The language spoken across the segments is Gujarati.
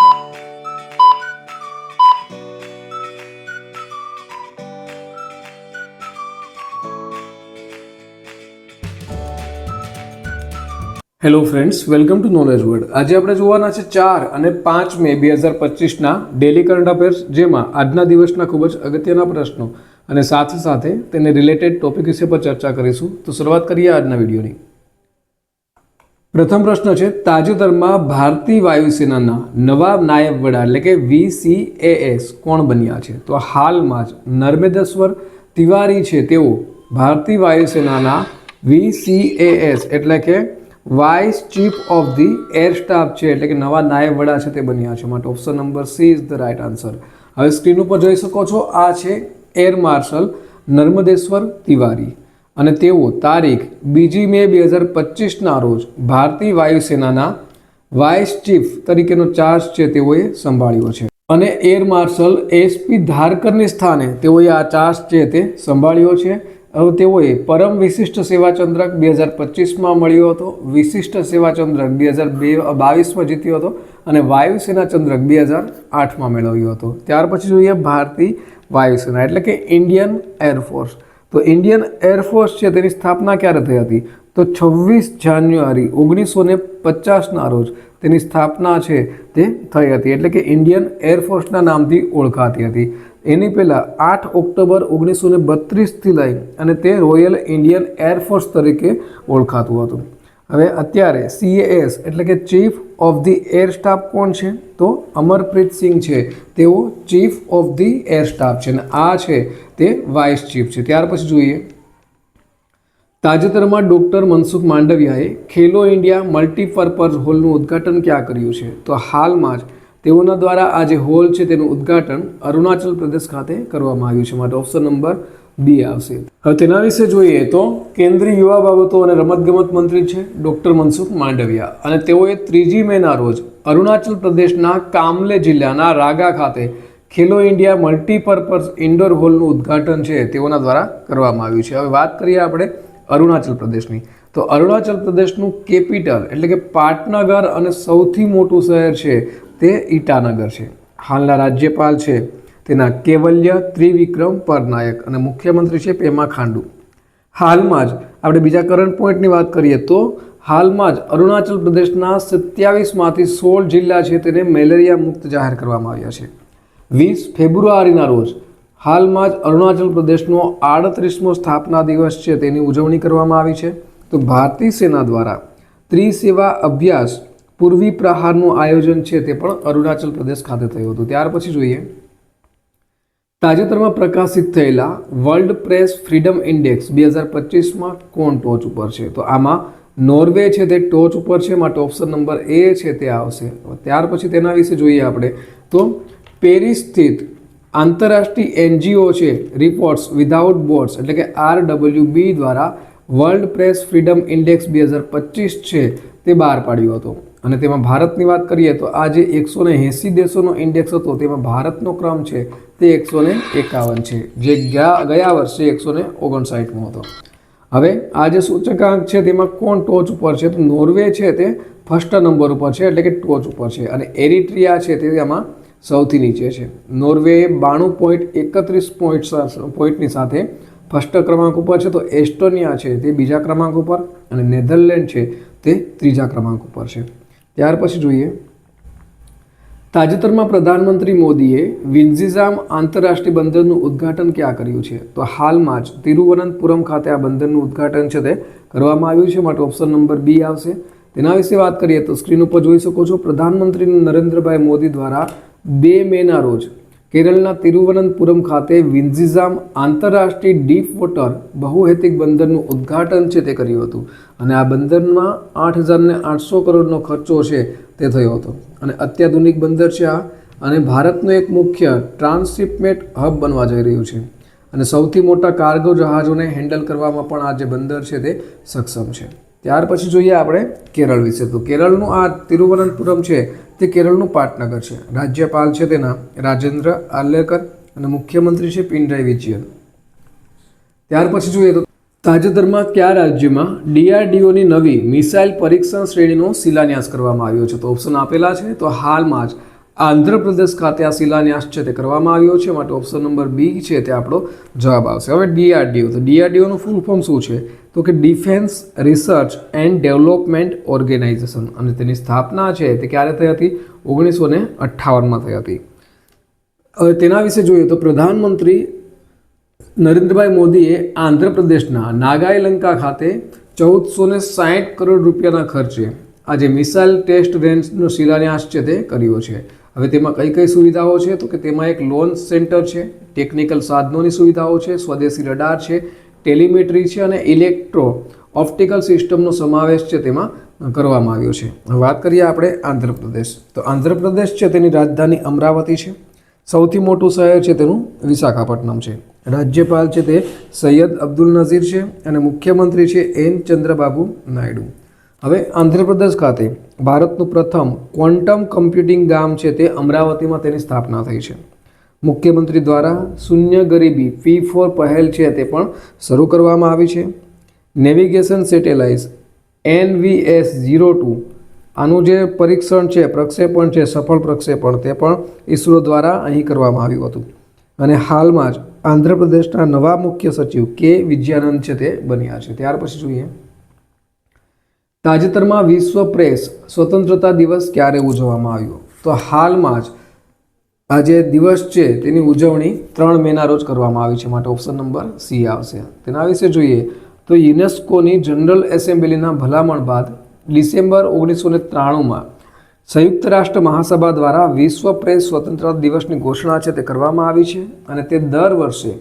Hello friends, welcome to knowledge world. આજે આપણે જોવાના છે 4 અને 5 મે 2025ના ડેલી કરંટ અફેર્સ, જેમાં આજના દિવસના ખૂબ જ અગત્યના પ્રશ્નો અને સાથે સાથે તેને રિલેટેડ ટોપિક વિશે પર ચર્ચા કરીશું. તો શરૂઆત કરીએ આજના વિડીયોની. પ્રથમ પ્રશ્ન છે, તાજેતરમાં ભારતીય વાયુસેનાના નવા નાયબ વડા એટલે કે VCAS કોણ બન્યા છે? તો હાલમાં જ નર્મદેશ્વર તિવારી છે, તેઓ ભારતીય વાયુસેનાના VCAS એટલે કે vice chief of the air staff છે, એટલે કે નવા નાયબ વડા છે તે બન્યા છે. માટે option number C is the right answer. હવે સ્ક્રીન ઉપર જોઈ શકો છો, આ છે એર માર્શલ નર્મદેશ્વર તિવારી અને તેઓ તારીખ 2 મે 2025ના રોજ ભારતીય વાયુસેનાના વાઇસ ચીફ તરીકેનો ચાર્જ છે તેઓએ સંભાળ્યો છે અને એર માર્શલ SP ધારકરની સ્થાને તેઓએ આ ચાર્જ છે તે સંભાળ્યો છે. હવે તેઓએ પરમ વિશિષ્ટ સેવા ચંદ્રક 2025માં મળ્યો હતો, વિશિષ્ટ સેવા ચંદ્રક 2022માં જીત્યો હતો અને વાયુસેના ચંદ્રક 2008માં મેળવ્યો હતો. ત્યાર પછી જોઈએ ભારતીય વાયુસેના એટલે કે ઇન્ડિયન એરફોર્સ. તો ઇન્ડિયન એરફોર્સ છે તેની સ્થાપના ક્યારે થઈ હતી? તો 26 જાન્યુઆરી 1950ના રોજ તેની સ્થાપના છે તે થઈ હતી, એટલે કે ઇન્ડિયન એરફોર્સના નામથી ઓળખાતી હતી. એની પહેલાં 8 ઓક્ટોબર 1932થી લઈ અને તે રોયલ ઇન્ડિયન એરફોર્સ તરીકે ઓળખાતું હતું. હવે અત્યારે CAS એટલે કે chief of the air staff કોણ છે? તો અમરપ્રીત સિંહ છે, તેઓ chief of the air staff છે અને આ છે તે વાઇસ ચીફ છે. ત્યાર પછી જોઈએ, તાજેતરમાં ડૉક્ટર મનસુખ માંડવિયાએ ખેલો ઇન્ડિયા મલ્ટીપર્પઝ હોલનું ઉદ્ઘાટન ક્યાં કર્યું છે? તો હાલમાં જ તેઓના દ્વારા આ જે હોલ છે તેનું ઉદ્ઘાટન અરુણાચલ પ્રદેશ ખાતે કરવામાં આવ્યું છે. માટે ઓપ્શન નંબર બી આવશે. હવે તેના વિશે જોઈએ તો કેન્દ્રીય યુવા બાબતો અને રમતગમત મંત્રી છે ડૉક્ટર મનસુખ માંડવિયા અને તેઓએ 3 મેના રોજ અરુણાચલ પ્રદેશના કામલે જિલ્લાના રાગા ખાતે ખેલો ઇન્ડિયા મલ્ટીપર્પઝ ઇન્ડોર હોલનું ઉદ્ઘાટન છે તેઓના દ્વારા કરવામાં આવ્યું છે. હવે વાત કરીએ આપણે અરુણાચલ પ્રદેશની. તો અરુણાચલ પ્રદેશનું કેપિટલ એટલે કે પાટનગર અને સૌથી મોટું શહેર છે તે ઈટાનગર છે. હાલના રાજ્યપાલ છે તેના કેવલ્ય ત્રિવિક્રમ પરનાયક અને મુખ્યમંત્રી છે પેમા ખાંડુ. હાલમાં જ આપણે બીજા કરંટ પોઈન્ટની વાત કરીએ તો હાલમાં જ અરુણાચલ પ્રદેશના 27માંથી 16 જિલ્લા છે તેને મેલેરિયા મુક્ત જાહેર કરવામાં આવ્યા છે. 20 ફેબ્રુઆરીના રોજ હાલમાં જ અરુણાચલ પ્રદેશનો 38મો સ્થાપના દિવસ છે તેની ઉજવણી કરવામાં આવી છે. તો ભારતીય સેના દ્વારા ત્રિસેવા અભ્યાસ પૂર્વી પ્રહારનું આયોજન છે તે પણ અરુણાચલ પ્રદેશ ખાતે થયું હતું. ત્યાર પછી જોઈએ, તાજેતરમાં પ્રકાશિત થયેલા વર્લ્ડ પ્રેસ ફ્રીડમ ઇન્ડેક્સ 2025માં કોણ ટોચ ઉપર છે? તો આમાં નોર્વે છે તે ટોચ ઉપર છે. માટે ઓપ્શન નંબર એ છે તે આવશે. ત્યાર પછી તેના વિશે જોઈએ આપણે તો પેરિસ સ્થિત આંતરરાષ્ટ્રીય NGO છે રિપોર્ટ્સ વિધાઉટ બોર્ડ્સ એટલે કે RWB દ્વારા વર્લ્ડ પ્રેસ ફ્રીડમ ઇન્ડેક્સ 2025 છે તે બહાર પાડ્યો હતો અને તેમાં ભારતની વાત કરીએ તો આ જે 180 દેશોનો ઇન્ડેક્સ હતો તેમાં ભારતનો ક્રમ છે તે 151 છે, જે ગયા વર્ષે 159મો હતો. હવે આ જે સૂચકાંક છે તેમાં કોણ ટોચ ઉપર છે? તો નોર્વે છે તે ફર્સ્ટ નંબર ઉપર છે એટલે કે ટોચ ઉપર છે અને એરિટ્રિયા છે તે આમાં સૌથી નીચે છે. નોર્વે 92.31 પોઈન્ટની સાથે ફર્સ્ટ ક્રમાંક ઉપર છે, તો એસ્ટોનિયા છે તે બીજા ક્રમાંક ઉપર અને નેધરલેન્ડ છે તે ત્રીજા ક્રમાંક ઉપર છે. ત્યાર પછી જોઈએ, તાજેતરમાં પ્રધાનમંત્રી મોદીએ વિન્ઝિઝામ આંતરરાષ્ટ્રીય બંદરનું ઉદ્ઘાટન ક્યાં કર્યું છે? તો હાલમાં જ તિરુવનંતપુરમ ખાતે આ બંદરનું ઉદ્ઘાટન છે તે કરવામાં આવ્યું છે. માટે ઓપ્શન નંબર બી આવશે. તેના વિશે વાત કરીએ તો સ્ક્રીન ઉપર જોઈ શકો છો, પ્રધાનમંત્રી નરેન્દ્રભાઈ મોદી દ્વારા 2 મેના રોજ કેરળના તિરુવનંતપુરમ ખાતે વિન્ઝિઝામ આંતરરાષ્ટ્રીય ડીપ વોટર બહુહેતુક બંદરનું ઉદ્ઘાટન છે તે કર્યું હતું અને આ બંદરમાં 8,800 કરોડનો ખર્ચો છે તે થયો હતો અને અત્યાધુનિક બંદર છે આ અને ભારતનું એક મુખ્ય ટ્રાન્સશિપમેન્ટ હબ બનવા જઈ રહ્યું છે અને સૌથી મોટા કાર્ગો જહાજોને હેન્ડલ કરવામાં પણ આ જે બંદર છે તે સક્ષમ છે. ત્યાર પછી જોઈએ આપણે કેરળ વિશે. તો કેરળનું આ તિરુવનંતપુરમ છે તે કેરળનું પાટનગર છે. રાજ્યપાલ છે તેના રાજેન્દ્ર આર્લેકર અને મુખ્યમંત્રી છે પિનરાઈ વિજયન. ત્યાર પછી જોઈએ તો તાજેતરમાં કયા રાજ્યમાં DRDOની નવી મિસાઇલ પરીક્ષણ શ્રેણીનો શિલાન્યાસ કરવામાં આવ્યો છે? તો ઓપ્શન આપેલા છે. તો હાલમાં જ આંધ્રપ્રદેશ ખાતે આ શિલાન્યાસ છે તે કરવામાં આવ્યો છે, માટે ઓપ્શન નંબર બી છે તે આપણો જવાબ આવશે. હવે ડીઆરડીઓ, તો ડીઆરડીઓનું ફૂલ ફોર્મ શું છે? તો કે defence research and development organisation, અને તેની સ્થાપના છે તે ક્યારે થઈ હતી? 1958માં થઈ હતી. હવે તેના વિશે જોઈએ તો પ્રધાનમંત્રી નરેન્દ્રભાઈ મોદીએ આંધ્રપ્રદેશના નાગાઈલંકા ખાતે 1460 કરોડ રૂપિયાના ખર્ચે આજે મિસાઇલ ટેસ્ટ રેન્જનો શિલાન્યાસ છે તે કર્યો છે. હવે તેમાં કઈ કઈ સુવિધાઓ છે? તો કે તેમાં એક લોન્ચ સેન્ટર છે, ટેકનિકલ સાધનોની સુવિધાઓ છે, સ્વદેશી રડાર છે, ટેલિમેટ્રી છે અને ઇલેક્ટ્રો ઓપ્ટિકલ સિસ્ટમનો સમાવેશ છે તેમાં કરવામાં આવ્યો છે. વાત કરીએ આપણે આંધ્રપ્રદેશ, તો આંધ્રપ્રદેશ છે તેની રાજધાની અમરાવતી છે, સૌથી મોટું શહેર છે તેનું વિશાખાપટ્ટનમ છે, રાજ્યપાલ છે તે સૈયદ અબ્દુલ નઝીર છે અને મુખ્યમંત્રી છે એન ચંદ્રબાબુ નાયડુ. હવે આંધ્રપ્રદેશ ખાતે ભારતનું પ્રથમ ક્વોન્ટમ કમ્પ્યુટિંગ ગામ છે તે અમરાવતીમાં તેની સ્થાપના થઈ છે. મુખ્યમંત્રી દ્વારા શૂન્ય ગરીબી P4 પહેલ છે તે પણ શરૂ કરવામાં આવી છે. નેવિગેશન સેટેલાઇટ NVS-02 આનું જે પરીક્ષણ છે, પ્રક્ષેપણ છે, સફળ પ્રક્ષેપણ, તે પણ ઇસરો દ્વારા અહીં કરવામાં આવ્યું હતું. અને હાલમાં જ આંધ્રપ્રદેશના નવા મુખ્ય સચિવ કે વિજયાનંદ છે તે બન્યા છે. ત્યાર પછી જોઈએ તાજેતરમાં વિશ્વ પ્રેસ સ્વતંત્રતા દિવસ ક્યારે ઉજવવામાં આવ્યો? તો હાલમાં જ આ જે દિવસ છે તેની ઉજવણી 3 મેના રોજ કરવામાં આવી છે, માટે ઓપ્શન નંબર સી આવશે. તેના વિશે જોઈએ તો યુનેસ્કોની જનરલ એસેમ્બલીના ભલામણ બાદ ડિસેમ્બર 1993માં સંયુક્ત રાષ્ટ્ર મહાસભા દ્વારા વિશ્વ પ્રેસ સ્વતંત્રતા દિવસની ઘોષણા છે તે કરવામાં આવી છે અને તે દર વર્ષે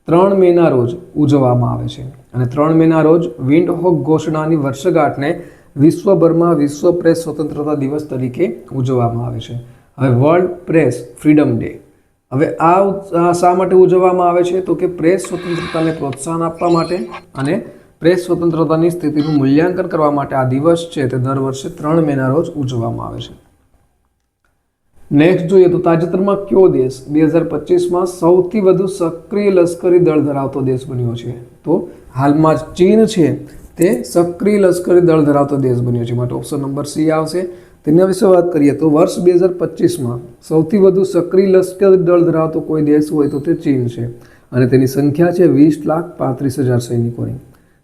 3 મેના રોજ ઉજવવામાં આવે છે. અને 3 મેના રોજ વિન્ડહોક ઘોષણાની વર્ષગાંઠને વિશ્વભરમાં વિશ્વ પ્રેસ સ્વતંત્રતા દિવસ તરીકે ઉજવવામાં આવે છે. હવે વર્લ્ડ પ્રેસ ફ્રીડમ ડે, હવે આ શા માટે ઉજવવામાં આવે છે? તો કે પ્રેસ સ્વતંત્રતાને પ્રોત્સાહન આપવા માટે અને પ્રેસ સ્વતંત્રતાની સ્થિતિનું મૂલ્યાંકન કરવા માટે આ દિવસ છે તે દર વર્ષે 3 મેના રોજ ઉજવવામાં આવે છે. નેક્સ્ટ જોઈએ તો તાજેતરમાં કયો દેશ 2025માં સૌથી વધુ સક્રિય લશ્કરી દળ ધરાવતો દેશ બન્યો છે? તો હાલમાં જ ચીન છે તે સક્રિય લશ્કરી દળ ધરાવતો દેશ બન્યો છે, માટે ઓપ્શન નંબર સી આવશે. તેના વિશે વાત કરીએ તો વર્ષ 2025માં સૌથી વધુ સક્રિય લશ્કરી દળ ધરાવતો કોઈ દેશ હોય તો તે ચીન છે અને તેની સંખ્યા છે 20,35,000 સૈનિકોની.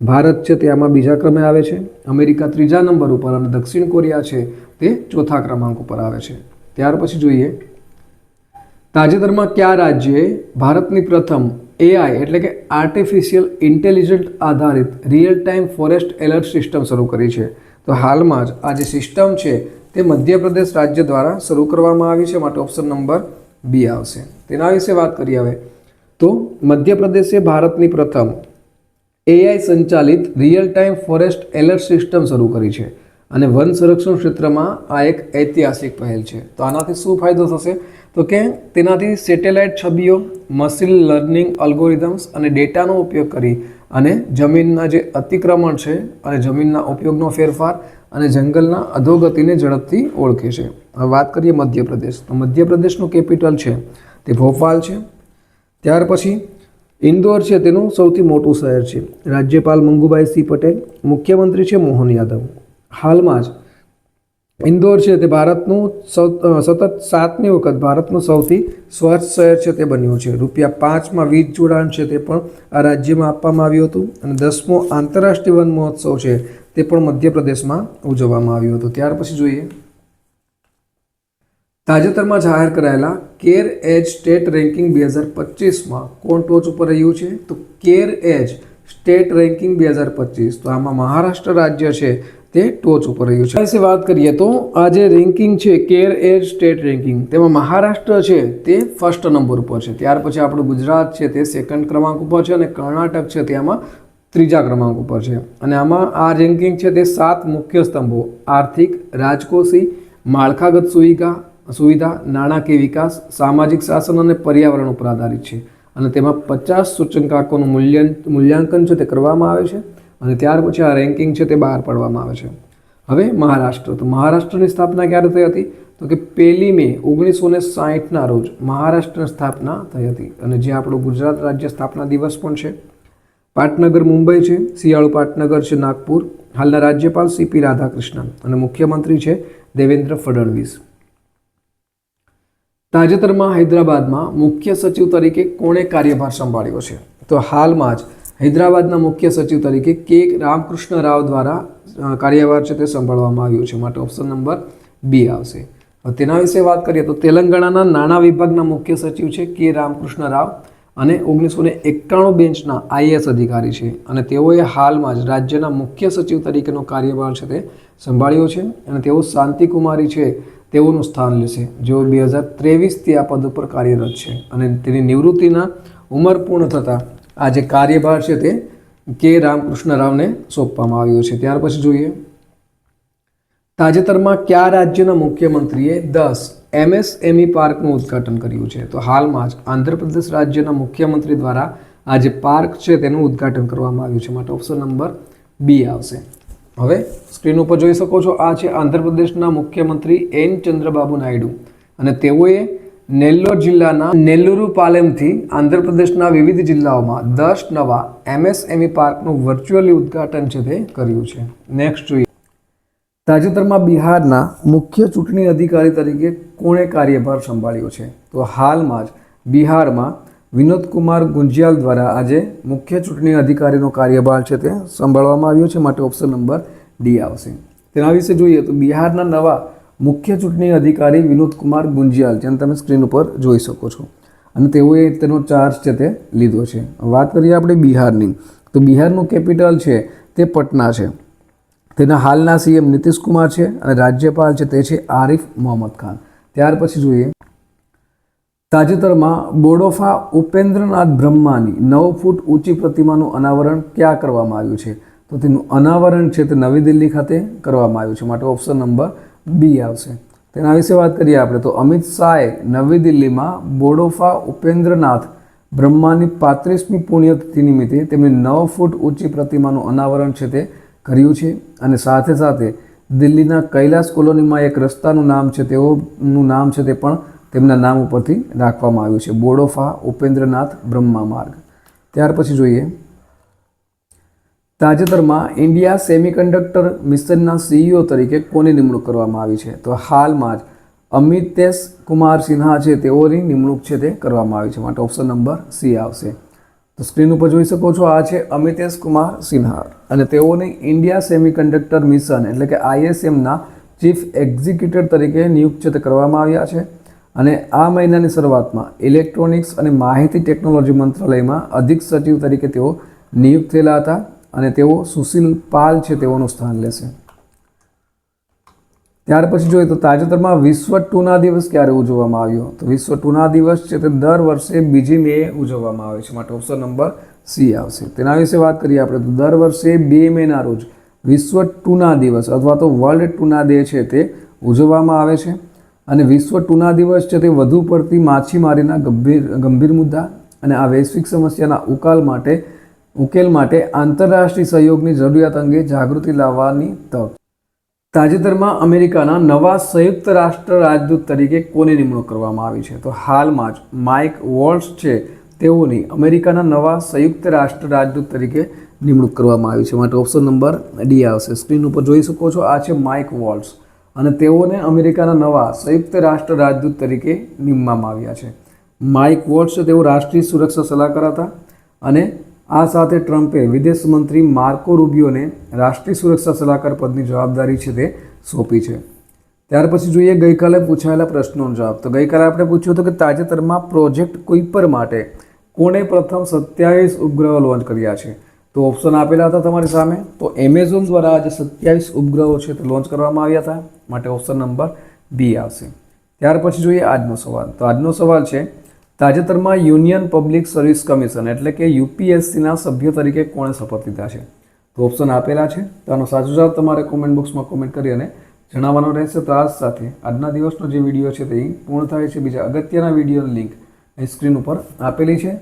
ભારત છે તે આમાં બીજા ક્રમે આવે છે, અમેરિકા 3જા નંબર ઉપર અને દક્ષિણ કોરિયા છે તે 4થા ક્રમાંક ઉપર આવે છે. ત્યાર પછી જોઈએ તાજેતરમાં કયા રાજ્યએ ભારતની પ્રથમ AI એટલે કે આર્ટિફિશિયલ ઇન્ટેલિજન્ટ આધારિત real time forest alert system શરૂ કરી છે? તો હાલમાં જ આ જે સિસ્ટમ છે તે મધ્યપ્રદેશ રાજ્ય દ્વારા શરૂ કરવામાં આવી છે, માટે ઓપ્શન નંબર બી આવશે. તેના વિશે વાત કરીએ હવે તો મધ્યપ્રદેશે ભારતની પ્રથમ AI સંચાલિત real time forest alert system શરૂ કરી છે અને વન સંરક્ષણ ક્ષેત્રમાં આ એક ઐતિહાસિક પહેલ છે. તો આનાથી શું ફાયદો થશે? તો કે તેનાથી સેટેલાઇટ છબીઓ, મશીન લર્નિંગ અલ્ગોરિધમ્સ અને ડેટાનો ઉપયોગ કરી અને જમીનના જે અતિક્રમણ છે અને જમીનના ઉપયોગનો ફેરફાર અને જંગલના અધોગતિને ઝડપથી ઓળખે છે. હવે વાત કરીએ મધ્યપ્રદેશ, તો મધ્યપ્રદેશનું કેપિટલ છે તે ભોપાલ છે. ત્યાર પછી ઇન્દોર છે તેનું સૌથી મોટું શહેર છે, રાજ્યપાલ મંગુભાઈ સી પટેલ, મુખ્યમંત્રી છે મોહન યાદવ. હાલમાં જ ઇન્દોર છે તે ભારતનું સતત 7મી વખત ભારતનું સૌથી સ્વચ્છ શહેર છે તે બન્યું છે. ₹5માં વીજ જોડાણ છે તે પણ આ રાજ્યમાં આપવામાં આવ્યું હતું અને 10મો આંતરરાષ્ટ્રીય વન મહોત્સવ છે તે પણ મધ્યપ્રદેશમાં ઉજવવામાં આવ્યું હતું. ત્યાર પછી જોઈએ તાજેતરમાં જાહેર કરાયેલા કેર એજ સ્ટેટ રેન્કિંગ 2025માં કોણ ટોચ ઉપર રહ્યું છે? તો કેર એજ સ્ટેટ રેન્કિંગ 2025, તો આમાં મહારાષ્ટ્ર રાજ્ય છે તે ટોચ ઉપર રહ્યું છે. વિશે વાત કરીએ તો આ જે રેન્કિંગ છે કેર એજ સ્ટેટ રેન્કિંગ, તેમાં મહારાષ્ટ્ર છે તે 1st નંબર ઉપર છે. ત્યાર પછી આપણું ગુજરાત છે તે 2nd ક્રમાંક ઉપર છે અને કર્ણાટક છે તે આમાં 3જા ક્રમાંક ઉપર છે. અને આમાં આ રેન્કિંગ છે તે 7 મુખ્ય સ્તંભો આર્થિક, રાજકોષી, માળખાગત સુવિધા, નાણાકીય વિકાસ, સામાજિક શાસન અને પર્યાવરણ ઉપર આધારિત છે અને તેમાં 50 સૂચકાંકોનું મૂલ્યાંકન છે તે કરવામાં આવે છે અને ત્યાર પછી આ રેન્કિંગ છે તે બહાર પાડવામાં આવે છે. હવે મહારાષ્ટ્ર, તો મહારાષ્ટ્રની સ્થાપના ક્યારે થઈ હતી? તો કે 1 મે 1960ના રોજ મહારાષ્ટ્રની સ્થાપના થઈ હતી અને જે આપણું ગુજરાત રાજ્ય સ્થાપના દિવસ પણ છે. પાટનગર મુંબઈ છે, શિયાળુ પાટનગર છે નાગપુર. હાલના રાજ્યપાલ CP રાધાકૃષ્ણન અને મુખ્યમંત્રી છે દેવેન્દ્ર ફડણવીસ. તાજેતરમાં હૈદરાબાદમાં મુખ્ય સચિવ તરીકે કોણે કાર્યભાર સંભાળ્યો છે? તો હાલમાં જ હૈદરાબાદના મુખ્ય સચિવ તરીકે કે રામકૃષ્ણ રાવ દ્વારા કાર્યભાર છે તે સંભાળવામાં આવ્યો છે, માટે ઓપ્શન નંબર બી આવશે. તેના વિશે વાત કરીએ તો તેલંગાણાના નાણાં વિભાગના મુખ્ય સચિવ છે કે રામકૃષ્ણ રાવ અને 1991 બેન્ચના આઈએએસ અધિકારી છે અને તેઓએ હાલમાં જ રાજ્યના મુખ્ય સચિવ તરીકેનો કાર્યભાર છે તે સંભાળ્યો છે અને તેઓ શાંતિકુમારી છે તેઓનું સ્થાન લેશે, જેઓ 2023થી આ પદ ઉપર કાર્યરત છે અને તેની નિવૃત્તિના ઉંમર પૂર્ણ થતાં આ જે કાર્યભાર છે તે કે રામકૃષ્ણ રાવને સોંપવામાં આવ્યો છે. ત્યાર પછી જોઈએ, તાજેતરમાં કયા રાજ્યના મુખ્યમંત્રીએ 10 MSME પાર્કનું ઉદ્ઘાટન કર્યું છે? તો હાલમાં જ આંધ્રપ્રદેશ રાજ્યના મુખ્યમંત્રી દ્વારા આ જે પાર્ક છે તેનું ઉદ્ઘાટન કરવામાં આવ્યું છે, માટે ઓપ્શન નંબર બી આવશે. હવે સ્ક્રીન ઉપર જોઈ શકો છો, આ છે આંધ્રપ્રદેશના મુખ્યમંત્રી એન ચંદ્રબાબુ નાયડુ અને તેઓએ નેલ્લોર જિલ્લાના નેલ્લુરુ પાલેમથી આંધ્રપ્રદેશના વિવિધ જિલ્લાઓમાં 10 નવા MSME પાર્કનું વર્ચ્યુઅલી ઉદ્ઘાટન છે તે કર્યું છે. નેક્સ્ટ જોઈએ, તાજેતરમાં બિહારના મુખ્ય ચૂંટણી અધિકારી તરીકે કોણે કાર્યભાર સંભાળ્યો છે? તો હાલમાં જ બિહારમાં વિનોદ કુમાર ગુંજિયાલ દ્વારા આજે મુખ્ય ચૂંટણી અધિકારીનો કાર્યભાર છે તે સંભાળવામાં આવ્યો છે, માટે ઓપ્શન નંબર ડી આવશે. તેના વિશે જોઈએ તો બિહારના નવા મુખ્ય ચૂંટણી અધિકારી વિનોદ કુમાર ગુંજિયાલ, જેમ તમે સ્ક્રીન ઉપર જોઈ શકો છો, અને તેઓએ તેનો ચાર્જ છે તે લીધો છે. વાત કરીએ આપણે બિહારની, તો બિહારનું કેપિટલ છે તે પટના છે. તેના હાલના સીએમ નીતિશ કુમાર છે અને રાજ્યપાલ છે તે છે આરિફ મોહમ્મદ ખાન. ત્યાર પછી જોઈએ, તાજેતરમાં બોડોફા ઉપેન્દ્રનાથ બ્રહ્માની 9 ફૂટ ઊંચી પ્રતિમાનું અનાવરણ ક્યાં કરવામાં આવ્યું છે? તો તેનું અનાવરણ છે તે નવી દિલ્હી ખાતે કરવામાં આવ્યું છે, માટે ઓપ્શન નંબર બી આવશે. તેના વિશે વાત કરીએ આપણે તો અમિત શાહે નવી દિલ્હીમાં બોડોફા ઉપેન્દ્રનાથ બ્રહ્માની 35મી પુણ્યતિથિ નિમિત્તે તેમની 9 ફૂટ ઊંચી પ્રતિમાનું અનાવરણ છે તે કર્યું છે અને સાથે સાથે દિલ્હીના કૈલાસ કોલોનીમાં એક રસ્તાનું નામ છે તેઓનું નામ છે તે પણ તેમના નામ ઉપરથી રાખવામાં આવ્યું છે, બોડોફા ઉપેન્દ્રનાથ બ્રહ્મા માર્ગ. ત્યાર પછી જોઈએ, તાજેતરમાં ઇન્ડિયા સેમિકન્ડક્ટર મિશનના CEO તરીકે કોની નિમણૂક કરવામાં આવી છે? તો હાલમાં જ અમિતેશ કુમાર સિન્હા છે તેઓની નિમણૂક છે તે કરવામાં આવી છે, માટે ઓપ્શન નંબર સી આવશે. તો સ્ક્રીન ઉપર જોઈ શકો છો, આ છે અમિતેશ કુમાર સિન્હા અને તેઓને ઇન્ડિયા સેમિકન્ડક્ટર મિશન એટલે કે ISMના ચીફ એક્ઝિક્યુટિવ તરીકે નિયુક્ત છે તે કરવામાં આવ્યા છે અને આ મહિનાની શરૂઆતમાં ઇલેક્ટ્રોનિક્સ અને માહિતી ટેકનોલોજી મંત્રાલયમાં અધિક સચિવ તરીકે તેઓ નિયુક્ત થયેલા હતા અને તેઓ સુશીલ પાલ છે તેઓનું સ્થાન લેશે. ત્યાર પછી જોઈએ તો તાજેતરમાં વિશ્વ ટૂના દિવસ ક્યારે ઉજવવામાં આવ્યો? તો વિશ્વ ટૂના દિવસ છે તે દર વર્ષે 2 મે ઉજવવામાં આવે છે, માટે ઓપ્શન નંબર સી આવશે. તેના વિશે વાત કરીએ આપણે તો દર વર્ષે 2 મેના રોજ વિશ્વ ટૂના દિવસ અથવા તો વર્લ્ડ ટૂના ડે છે તે ઉજવવામાં આવે છે અને વિશ્વ ટૂના દિવસ છે તે વધુ પડતી માછીમારીના ગંભીર મુદ્દા અને આ વૈશ્વિક સમસ્યાના ઉકેલ માટે આંતરરાષ્ટ્રીય સહયોગની જરૂરિયાત અંગે જાગૃતિ લાવવાની તક. તાજેતરમાં અમેરિકાના નવા સંયુક્ત રાષ્ટ્ર રાજદૂત તરીકે કોની નિમણૂક કરવામાં આવી છે? તો હાલમાં જ માઇક વોલ્ટ્સ છે તેઓની અમેરિકાના નવા સંયુક્ત રાષ્ટ્ર રાજદૂત તરીકે નિમણૂક કરવામાં આવી છે, માટે ઓપ્શન નંબર ડી આવશે. સ્ક્રીન ઉપર જોઈ શકો છો, આ છે માઇક વોલ્ટ્સ અને તેઓને અમેરિકાના નવા સંયુક્ત રાષ્ટ્ર રાજદૂત તરીકે નિમવામાં આવ્યા છે. માઇક વોલ્ટ્સ તેઓ રાષ્ટ્રીય સુરક્ષા સલાહકાર હતા અને આ સાથે ટ્રમ્પે વિદેશ મંત્રી માર્કો રૂબિયોને રાષ્ટ્રીય સુરક્ષા સલાહકાર પદની જવાબદારી છે તે સોંપી છે. ત્યાર પછી જોઈએ ગઈકાલે પૂછાયેલા પ્રશ્નોનો જવાબ. તો ગઈકાલે આપણે પૂછ્યું હતું કે તાજેતરમાં પ્રોજેક્ટ કુઈપર માટે કોણે પ્રથમ 27 ઉપગ્રહો લોન્ચ કર્યા છે? તો ઓપ્શન આપેલા હતા તમારી સામે. તો એમેઝોન દ્વારા આજે 27 ઉપગ્રહો છે તે લોન્ચ કરવામાં આવ્યા હતા, માટે ઓપ્શન નંબર બી આવશે. ત્યાર પછી જોઈએ આજનો સવાલ. તો આજનો સવાલ છે, તાજેતરમાં યુનિયન પબ્લિક સર્વિસ કમિશન એટલે કે UPSCના સભ્ય તરીકે કોણે શપથ લીધા છે? તો ઓપ્શન આપેલા છે. તો આનો સાચો જવાબ તમારે કોમેન્ટ બોક્સમાં કોમેન્ટ કરી અને જણાવવાનો રહેશે. તો આ સાથે આજના દિવસનો જે વિડીયો છે તે પૂર્ણ થાય છે. બીજા અગત્યના વિડીયોની લિંક સ્ક્રીન ઉપર આપેલી છે.